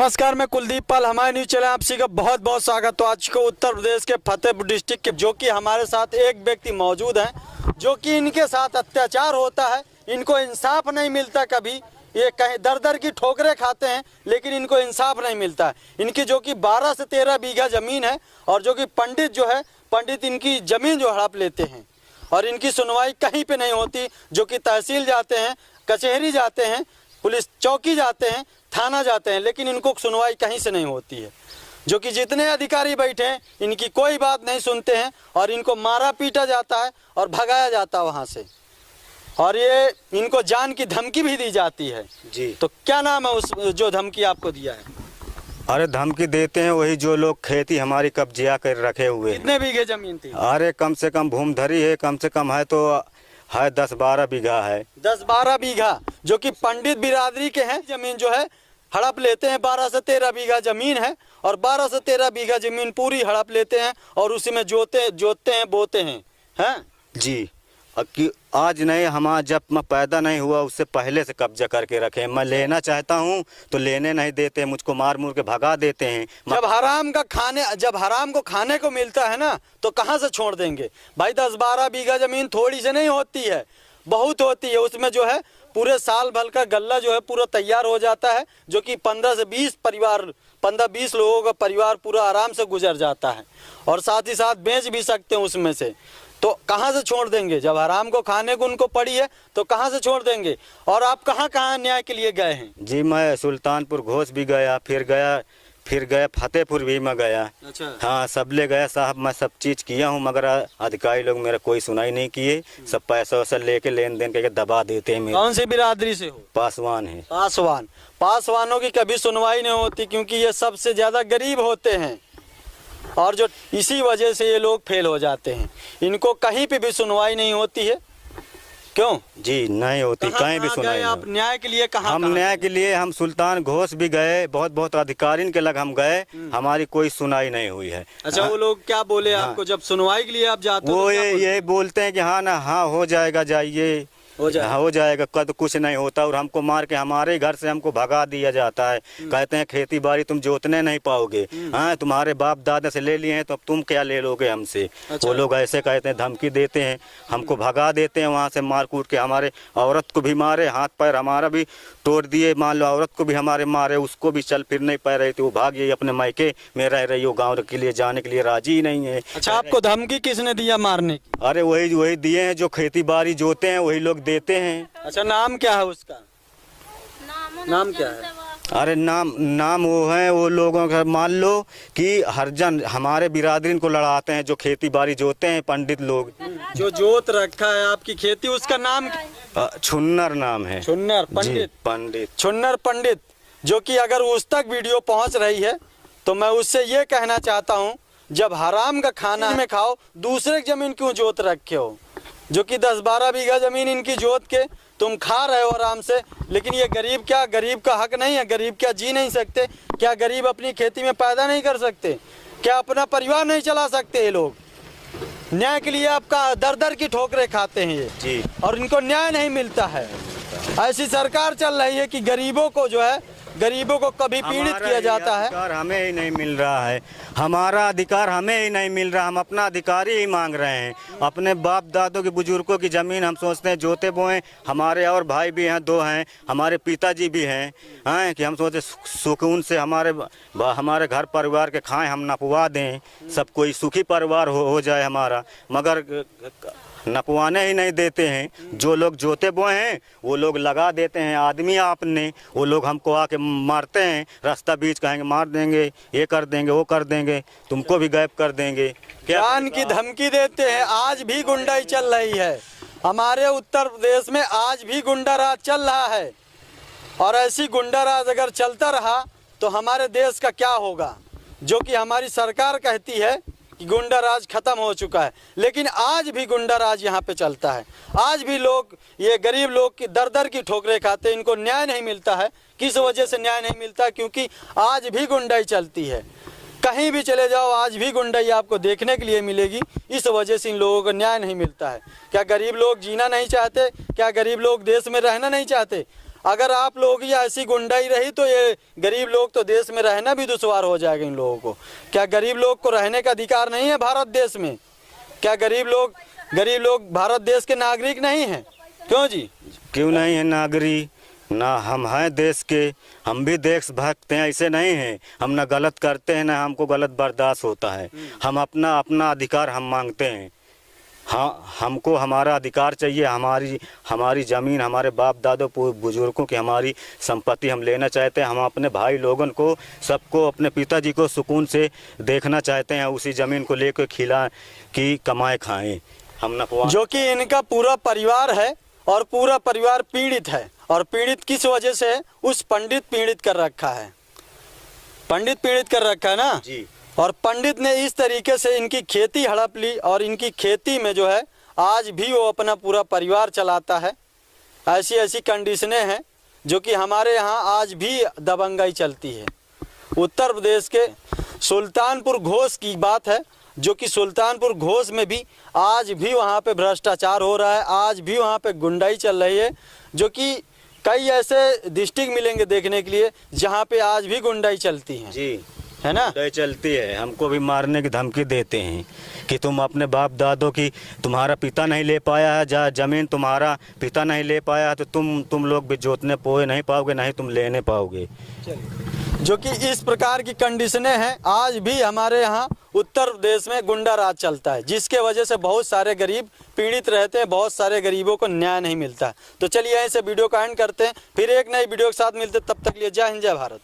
नमस्कार, मैं कुलदीप पाल। हमारे न्यूज चैनल आप सभी का बहुत बहुत स्वागत। तो आज को उत्तर प्रदेश के फतेहपुर डिस्ट्रिक्ट के जो कि हमारे साथ एक व्यक्ति मौजूद हैं जो कि इनके साथ अत्याचार होता है, इनको इंसाफ नहीं मिलता। कभी ये कहीं दर दर की ठोकरें खाते हैं लेकिन इनको इंसाफ नहीं मिलता है। इनकी जो कि 12 से 13 बीघा ज़मीन है और जो कि पंडित इनकी ज़मीन जो हड़प लेते हैं और इनकी सुनवाई कहीं पे नहीं होती। जो कि तहसील जाते हैं, कचहरी जाते हैं, पुलिस चौकी जाते हैं, थाना जाते हैं, लेकिन इनको सुनवाई कहीं से नहीं होती है। जो कि जितने अधिकारी बैठे हैं इनकी कोई बात नहीं सुनते हैं और इनको मारा पीटा जाता है और भगाया जाता है वहाँ से, और ये इनको जान की धमकी भी दी जाती है। जी, तो क्या नाम है उस जो धमकी आपको दिया है? अरे धमकी देते हैं वही जो लोग खेती हमारी कब्जा कर रखे हुए हैं। कितने बीघे जमीन थी? अरे कम से कम भूमधरी है, कम से कम है तो है 10-12 बीघा है। 10-12 बीघा जो कि पंडित बिरादरी के हैं। जमीन जो है हड़प लेते हैं। 12 से 13 बीघा जमीन है और 12 से 13 बीघा जमीन पूरी हड़प लेते हैं और उसी में जोतते हैं, बोते हैं। जी, कि आज नहीं, हमारा जब मैं पैदा नहीं हुआ उससे पहले से कब्जा करके रखे। मैं लेना चाहता हूँ तो लेने नहीं देते, मुझको मार मुर के भगा देते हैं। जब हराम को खाने को मिलता है ना तो कहाँ से छोड़ देंगे भाई? 10-12 बीघा जमीन थोड़ी से नहीं होती है, बहुत होती है। उसमें जो है पूरे साल भर का गल्ला जो है पूरा तैयार हो जाता है, जो कि 15 से 20 लोगों का परिवार पूरा आराम से गुजर जाता है और साथ ही साथ बेच भी सकते हैं उसमें से। तो कहाँ से छोड़ देंगे? जब हराम को खाने को उनको पड़ी है तो कहाँ से छोड़ देंगे? और आप कहाँ कहाँ न्याय के लिए गए हैं? जी, मैं सुल्तानपुर घोष भी गया, फिर गया फतेहपुर भी मैं गया। अच्छा। हाँ, सब ले गया साहब, मैं सब चीज़ किया हूँ, मगर अधिकारी लोग मेरा कोई सुनाई नहीं किए। सब पैसा वैसा लेके लेन देन करके दबा देते हैं। कौन सी बिरादरी से हो? पासवान है। पासवानों की कभी सुनवाई नहीं होती क्योंकि ये सबसे ज़्यादा गरीब होते हैं और जो इसी वजह से ये लोग फेल हो जाते हैं। इनको कहीं पे भी सुनवाई नहीं होती है। क्यों? जी, नहीं होती, कहीं भी सुनाई नहीं। आप न्याय के लिए कहाँ? हम न्याय के लिए हम सुल्तान घोष भी गए, बहुत अधिकारी के लग हम गए, हमारी कोई सुनाई नहीं हुई है। अच्छा, वो लोग क्या बोले आपको जब सुनवाई के लिए आप जाते हो? वो ये बोलते हैं कि हाँ ना, हाँ हो जाएगा, जाइए हो जाएगा। कद कुछ नहीं होता और हमको मार के हमारे घर से हमको भगा दिया जाता है। कहते हैं खेती बाड़ी तुम जोतने नहीं पाओगे, हाँ तुम्हारे बाप दादा से ले लिए हैं तो अब तुम क्या ले लोगे हमसे। अच्छा। वो लोग ऐसे कहते हैं, धमकी देते हैं, हमको भगा देते हैं वहाँ से, मार कूट के हमारे औरत को भी मारे, हाथ पैर हमारा भी तोड़ दिए। मान लो औरत को भी हमारे मारे, उसको भी चल फिर नहीं पा रही थी, वो भाग गई अपने मायके में रह रही, वो गाँव के लिए जाने के लिए राजी ही नहीं है। अच्छा, आपको धमकी किसने दिया मारने की? अरे वही दिए हैं जो खेती बाड़ी जोते हैं, वही लोग देते हैं। अच्छा, नाम क्या है उसका? नाम क्या है? अरे नाम वो है, वो लोगों का मान लो कि हरजन हमारे बिरादरीन को लड़ाते हैं जो खेती बाड़ी जोते हैं, पंडित लोग जो जोत रखा है आपकी खेती, उसका नाम छुन्नर नाम है। छुन्नर पंडित। छुन्नर पंडित, जो कि अगर उस तक वीडियो पहुंच रही है तो मैं उससे ये कहना चाहता हूं, जब हराम का खाना में खाओ, दूसरे की जमीन क्यों जोत रखे हो? जो कि 10-12 बीघा जमीन इनकी जोत के तुम खा रहे हो आराम से, लेकिन ये गरीब का हक नहीं है? गरीब क्या जी नहीं सकते? क्या गरीब अपनी खेती में पैदा नहीं कर सकते? क्या अपना परिवार नहीं चला सकते? ये लोग न्याय के लिए आपका दर दर की ठोकरें खाते हैं ये जी, और इनको न्याय नहीं मिलता है। ऐसी सरकार चल रही है कि गरीबों को कभी पीड़ित किया जाता है। अधिकार हमें ही नहीं मिल रहा है, हमारा अधिकार हमें ही नहीं मिल रहा। हम अपना अधिकार ही मांग रहे हैं। अपने बाप दादों के बुजुर्गों की ज़मीन हम सोचते हैं जोते बोएं। हमारे और भाई भी हैं, 2 हैं, हमारे पिताजी भी हैं कि हम सोचते सुकून से हमारे घर परिवार के खाएं, हम नपवा दें, सब कोई सुखी परिवार हो जाए हमारा, मगर नपवाने ही नहीं देते हैं। जो लोग जोते बोए हैं वो लोग लगा देते हैं आदमी आपने, वो लोग हमको आके मारते हैं, रास्ता बीच कहेंगे मार देंगे, ये कर देंगे, वो कर देंगे, तुमको भी गायब कर देंगे। जान की धमकी देते हैं। आज भी गुंडाई चल रही है हमारे उत्तर प्रदेश में, आज भी गुंडा राज चल रहा है और ऐसी गुंडा राज अगर चलता रहा तो हमारे देश का क्या होगा? जो कि हमारी सरकार कहती है कि गुंडा राज खत्म हो चुका है, लेकिन आज भी गुंडा राज यहाँ पे चलता है। आज भी लोग, ये गरीब लोग की दर दर की ठोकरें खाते हैं, इनको न्याय नहीं मिलता है। किस वजह से न्याय नहीं मिलता? क्योंकि आज भी गुंडाई चलती है। कहीं भी चले जाओ आज भी गुंडाई आपको देखने के लिए मिलेगी। इस वजह से इन लोगों को न्याय नहीं मिलता है। क्या गरीब लोग जीना नहीं चाहते? क्या गरीब लोग देश में रहना नहीं चाहते? अगर आप लोगों की ऐसी गुंडाई रही तो ये गरीब लोग तो देश में रहना भी दुश्वार हो जाएगा इन लोगों को। क्या गरीब लोग को रहने का अधिकार नहीं है भारत देश में? क्या गरीब लोग भारत देश के नागरिक नहीं हैं? क्यों जी? क्यों नहीं है नागरिक? ना हम हैं देश के, हम भी देशभक्त हैं, ऐसे नहीं हैं। हम ना गलत करते हैं ना हमको गलत बर्दाश्त होता है। हम अपना अधिकार हम मांगते हैं। हाँ, हमको हमारा अधिकार चाहिए। हमारी ज़मीन, हमारे बाप दादों बुजुर्गों की हमारी संपत्ति हम लेना चाहते हैं। हम अपने भाई लोगों को, सबको, अपने पिताजी को सुकून से देखना चाहते हैं। उसी ज़मीन को लेकर खिला कि कमाए खाएं हम न, जो कि इनका पूरा परिवार है और पूरा परिवार पीड़ित है। और पीड़ित किस वजह से? उस पंडित पीड़ित कर रखा है, पंडित पीड़ित कर रखा है ना जी। और पंडित ने इस तरीके से इनकी खेती हड़प ली और इनकी खेती में जो है आज भी वो अपना पूरा परिवार चलाता है। ऐसी ऐसी कंडीशनें हैं जो कि हमारे यहाँ आज भी दबंगाई चलती है। उत्तर प्रदेश के सुल्तानपुर घोष की बात है, जो कि सुल्तानपुर घोष में भी आज भी वहाँ पे भ्रष्टाचार हो रहा है, आज भी वहाँ पे गुंडाई चल रही है। जो कि कई ऐसे डिस्ट्रिक्ट मिलेंगे देखने के लिए जहाँ पे आज भी गुंडाई चलती है जी, है ना? गुंडाई चलती है। हमको भी मारने की धमकी देते हैं कि तुम अपने बाप दादों की, तुम्हारा पिता नहीं ले पाया है जमीन, तुम्हारा पिता नहीं ले पाया है तो तुम लोग भी जोतने पोए नहीं पाओगे, नहीं तुम लेने पाओगे। जो कि इस प्रकार की कंडीशनें हैं। आज भी हमारे यहाँ उत्तर प्रदेश में गुंडा राज चलता है, जिसके वजह से बहुत सारे गरीब पीड़ित रहते हैं, बहुत सारे गरीबों को न्याय नहीं मिलता। तो चलिए यहीं से वीडियो का एंड करते हैं, फिर एक नई वीडियो के साथ मिलते, तब तक लिए जय हिंद जय भारत।